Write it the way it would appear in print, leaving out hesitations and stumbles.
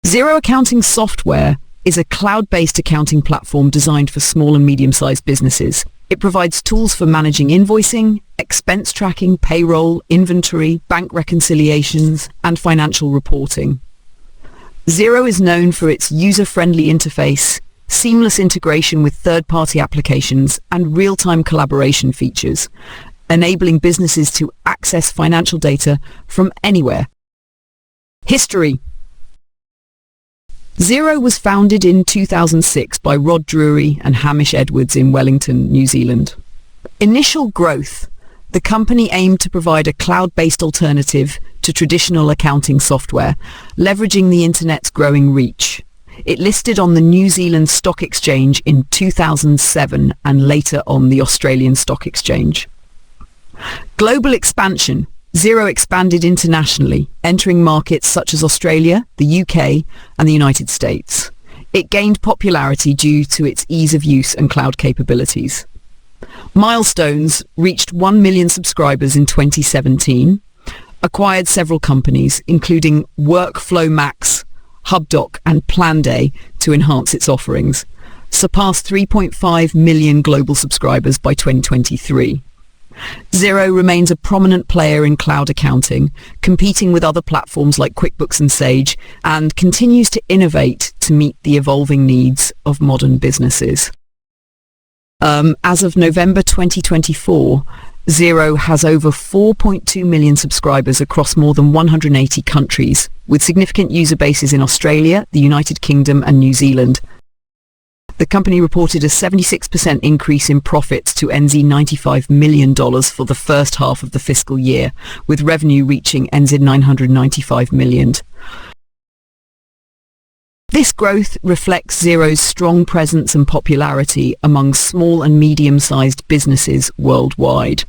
Xero accounting software is a cloud-based accounting platform designed for small and medium-sized businesses. It provides tools for managing invoicing, expense tracking, payroll, inventory, bank reconciliations, and financial reporting. Xero is known for its user-friendly interface, seamless integration with third-party applications, and real-time collaboration features, enabling businesses to access financial data from anywhere. History. Xero was founded in 2006 by Rod Drury and Hamish Edwards in Wellington, New Zealand. Initial growth. The company aimed to provide a cloud-based alternative to traditional accounting software, leveraging the internet's growing reach. It listed on the New Zealand Stock Exchange in 2007 and later on the Australian Stock Exchange. Global expansion. Xero expanded internationally, entering markets such as Australia, the UK, and the United States. It gained popularity due to its ease of use and cloud capabilities. Milestones: reached 1 million subscribers in 2017, acquired several companies, including Workflow Max, HubDoc, and Planday to enhance its offerings, surpassed 3.5 million global subscribers by 2023. Xero remains a prominent player in cloud accounting, competing with other platforms like QuickBooks and Sage, and continues to innovate to meet the evolving needs of modern businesses. As of November 2024, Xero has over 4.2 million subscribers across more than 180 countries, with significant user bases in Australia, the United Kingdom, and New Zealand. The company reported a 76% increase in profits to NZ $95 million for the first half of the fiscal year, with revenue reaching NZ $995 million. This growth reflects Xero's strong presence and popularity among small and medium-sized businesses worldwide.